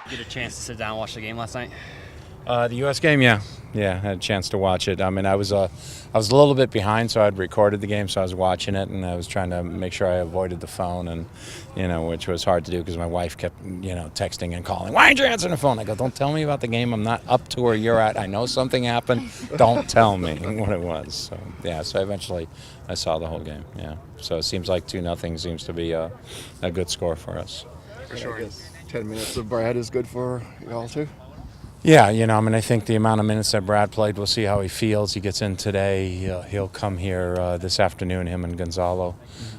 Get a chance to sit down and watch the game last night? The U.S. game, yeah, I had a chance to watch it. I mean, I was a little bit behind, so I'd recorded the game, so I was watching it, and I was trying to make sure I avoided the phone, and which was hard to do because my wife kept texting and calling. Why aren't you answering the phone? I go, don't tell me about the game. I'm not up to where you're at. I know something happened. Don't tell me what it was. So yeah, so eventually I saw the whole game. Yeah, so it seems like 2-0 seems to be a good score for us. For sure. I guess 10 minutes of Brad is good for y'all too. Yeah, I think the amount of minutes that Brad played, we'll see how he feels. He gets in today. He'll come here this afternoon. Him and Gonzalo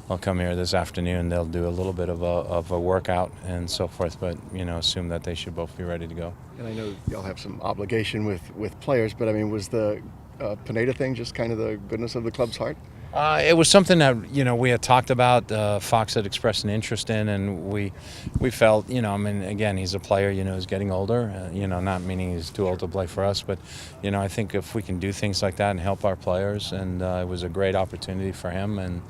will come here this afternoon. They'll do a little bit of a workout and so forth, but, assume that they should both be ready to go. And I know y'all have some obligation with players, but, I mean, was the Pineda thing just kind of the goodness of the club's heart? It was something that we had talked about. Fox had expressed an interest in, and we felt again, he's a player. He's getting older. Not meaning he's too old to play for us, but I think if we can do things like that and help our players, and it was a great opportunity for him. And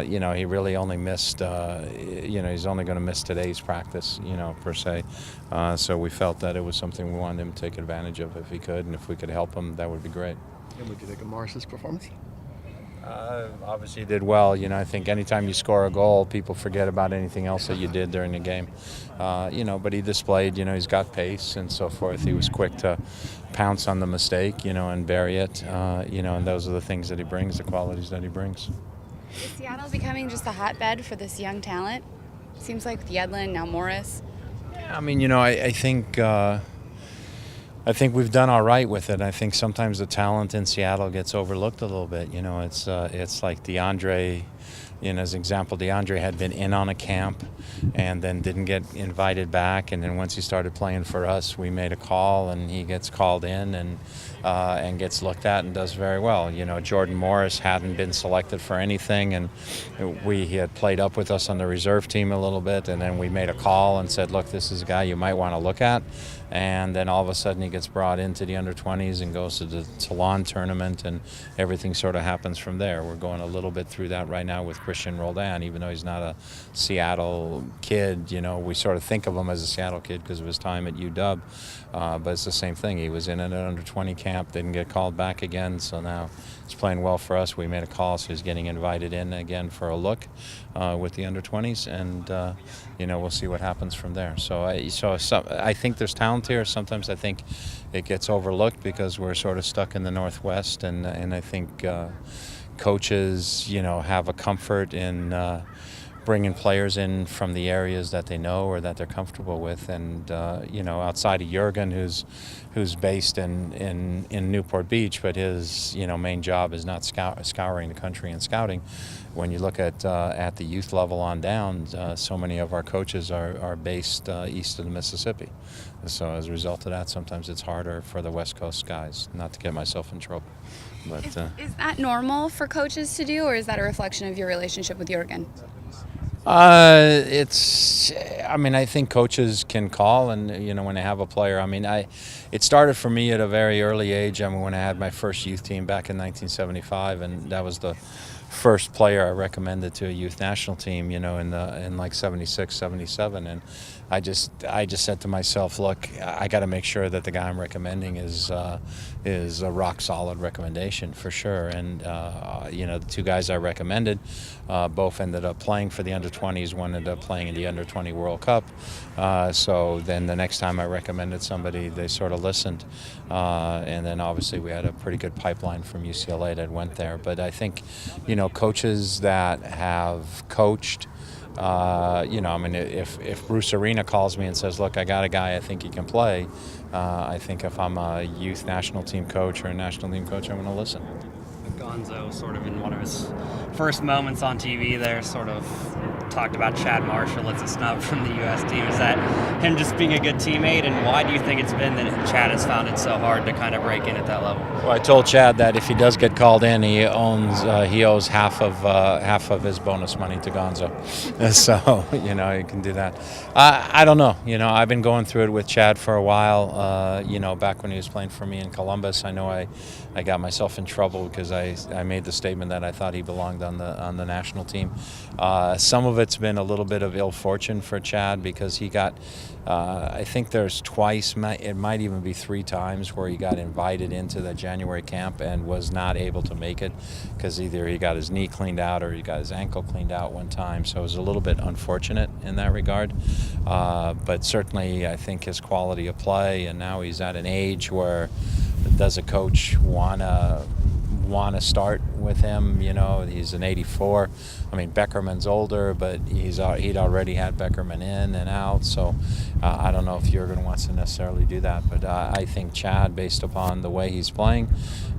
he really only missed. He's only going to miss today's practice. Per se. So we felt that it was something we wanted him to take advantage of if he could, and if we could help him, that would be great. And what do you think of Morris's performance? Obviously did well. I think anytime you score a goal, people forget about anything else that you did during the game. But he displayed, he's got pace and so forth. He was quick to pounce on the mistake, and bury it, and those are the things that he brings, the qualities that he brings. Is Seattle becoming just a hotbed for this young talent? Seems like Yedlin, now Morris. Yeah, I mean, I think we've done all right with it. I think sometimes the talent in Seattle gets overlooked a little bit. It's like DeAndre, as an example, DeAndre had been in on a camp and then didn't get invited back. And then once he started playing for us, we made a call and he gets called in and gets looked at and does very well. Jordan Morris hadn't been selected for anything, and he had played up with us on the reserve team a little bit, and then we made a call and said, look, this is a guy you might want to look at. And then all of a sudden he gets brought into the under-20s and goes to the Toulon tournament, and everything sort of happens from there. We're going a little bit through that right now with Christian Roldan, even though he's not a Seattle kid. We sort of think of him as a Seattle kid because of his time at UW, but it's the same thing. He was in an under-20 camp, didn't get called back again, so now he's playing well for us. We made a call, so he's getting invited in again for a look with the under-20s, and we'll see what happens from there. So I think there's talent here. Sometimes I think it gets overlooked because we're sort of stuck in the Northwest, and I think coaches, have a comfort in bringing players in from the areas that they know or that they're comfortable with, and outside of Jurgen, who's based in Newport Beach, but his main job is not scouring the country and scouting. When you look at the youth level on down, so many of our coaches are based east of the Mississippi. So as a result of that, sometimes it's harder for the West Coast guys. Not to get myself in trouble. But is that normal for coaches to do, or is that a reflection of your relationship with Jurgen? I think coaches can call, and when they have a player. It started for me at a very early age. When I had my first youth team back in 1975, and that was the first player I recommended to a youth national team, in like 76, 77, and I just said to myself, look, I got to make sure that the guy I'm recommending is a rock solid recommendation for sure. And the two guys I recommended both ended up playing for the under-20s. One ended up playing in the under-20 World Cup. So then the next time I recommended somebody, they sort of listened. And then obviously we had a pretty good pipeline from UCLA that went there. But I think, coaches that have coached, if Bruce Arena calls me and says, look, I got a guy, I think he can play, I think if I'm a youth national team coach or a national team coach, I'm going to listen. Gonzo, sort of in one of his first moments on TV there, sort of talked about Chad Marshall as a snub from the U.S. team. Is that him just being a good teamate, and why do you think it's been that Chad has found it so hard to kind of break in at that level? Well, I told Chad that if he does get called in, he owes half of his bonus money to Gonzo. So, he can do that. I don't know. I've been going through it with Chad for a while. Back when he was playing for me in Columbus, I know I got myself in trouble because I made the statement that I thought he belonged on the national team. Some of it it's been a little bit of ill fortune for Chad because he got, I think there's twice, it might even be 3 times where he got invited into the January camp and was not able to make it because either he got his knee cleaned out or he got his ankle cleaned out one time. So it was a little bit unfortunate in that regard. But certainly I think his quality of play, and now he's at an age where does a coach want to start with him? You know, he's an 84. I mean, Beckerman's older, but he'd already had Beckerman in and out. So I don't know if Jurgen wants to necessarily do that. But I think Chad, based upon the way he's playing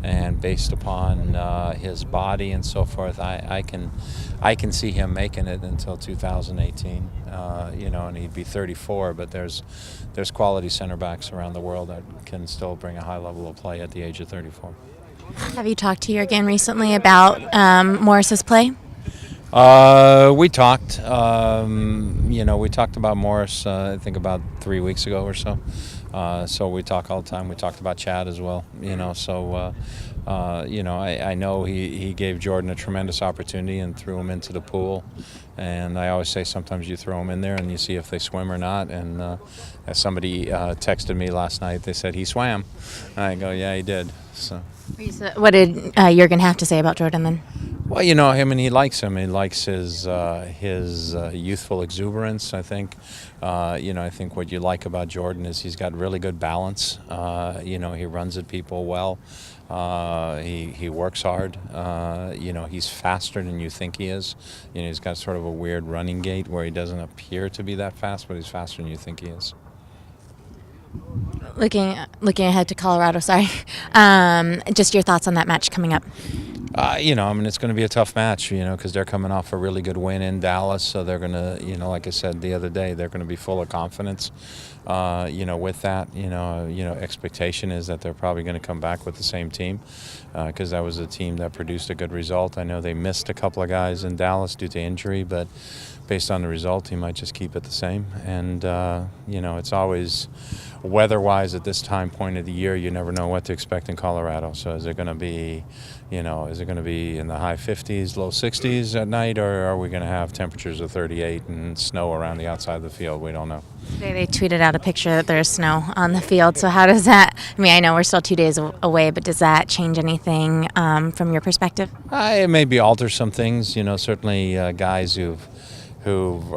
and based upon his body and so forth, I can see him making it until 2018. You know, and he'd be 34. But there's quality center backs around the world that can still bring a high level of play at the age of 34. Have you talked to Jurgen recently about Morris's play? We talked. You know, we talked about Morris. I think about 3 weeks ago or so. So we talk all the time. We talked about Chad as well. You know, so you know, I know he gave Jordan a tremendous opportunity and threw him into the pool. And I always say sometimes you throw them in there and you see if they swim or not. And as somebody texted me last night, they said he swam. And I go, yeah, he did. So. What did Jurgen have to say about Jordan then? Well, you know him, and he likes him. He likes his youthful exuberance. I think, you know, I think what you like about Jordan is he's got really good balance. You know, he runs at people well. He works hard. You know, he's faster than you think he is. You know, he's got sort of a weird running gait where he doesn't appear to be that fast, but he's faster than you think he is. Looking ahead to Colorado, sorry. Just your thoughts on that match coming up. You know, I mean, it's going to be a tough match, you know, because they're coming off a really good win in Dallas. So they're going to, you know, like I said the other day, they're going to be full of confidence. You know, with that, you know, expectation is that they're probably going to come back with the same team because that was a team that produced a good result. I know they missed a couple of guys in Dallas due to injury, but based on the result, he might just keep it the same. And, you know, it's always weather-wise at this point of the year, you never know what to expect in Colorado. So is it going to be, you know, is it going to be in the high 50s, low 60s at night, or are we going to have temperatures of 38 and snow around the outside of the field? We don't know. Today they tweeted out a picture that there's snow on the field. So how does that, I mean, I know we're still 2 days away, but does that change anything from your perspective? It maybe alter some things, you know, certainly guys who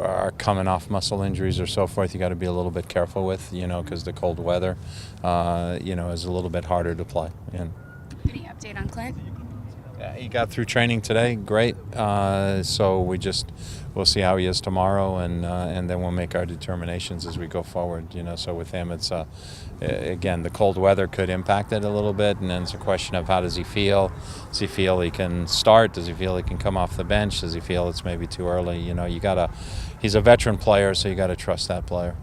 are coming off muscle injuries or so forth, you got to be a little bit careful with, you know, because the cold weather, you know, is a little bit harder to play. And Any update on Clint? yeah, he got through training today, great. So we'll see how he is tomorrow, and then we'll make our determinations as we go forward. You know, so with him, it's again, the cold weather could impact it a little bit, and then it's a question of how does he feel? Does he feel he can start? Does he feel he can come off the bench? Does he feel it's maybe too early? You know, he's a veteran player, so you got to trust that player.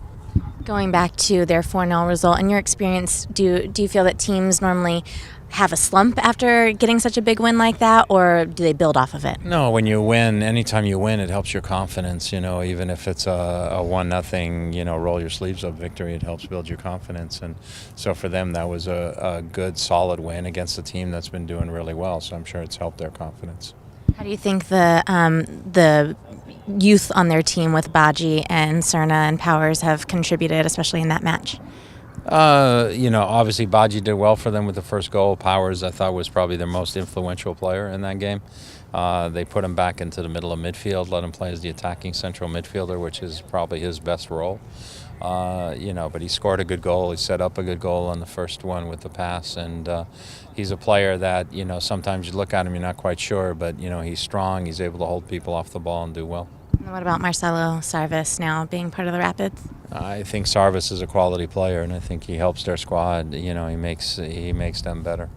Going back to their 4-0 result, in your experience, do you feel that teams normally have a slump after getting such a big win like that, or do they build off of it? No, when you win, anytime you win, it helps your confidence, you know, even if it's a 1-0, you know, roll your sleeves up victory, it helps build your confidence. And so for them, that was a good, solid win against a team that's been doing really well, so I'm sure it's helped their confidence. How do you think the youth on their team with Baji and Cerna and Powers have contributed, especially in that match? You know, obviously Baji did well for them with the first goal. Powers, I thought, was probably their most influential player in that game. They put him back into the middle of midfield, let him play as the attacking central midfielder, which is probably his best role. You know, but he scored a good goal. He set up a good goal on the first one with the pass, and he's a player that, you know, sometimes you look at him, you're not quite sure, but, you know, he's strong. He's able to hold people off the ball and do well. And what about Marcelo Sarvis now being part of the Rapids? I think Sarvis is a quality player, and I think he helps their squad. You know, he makes them better.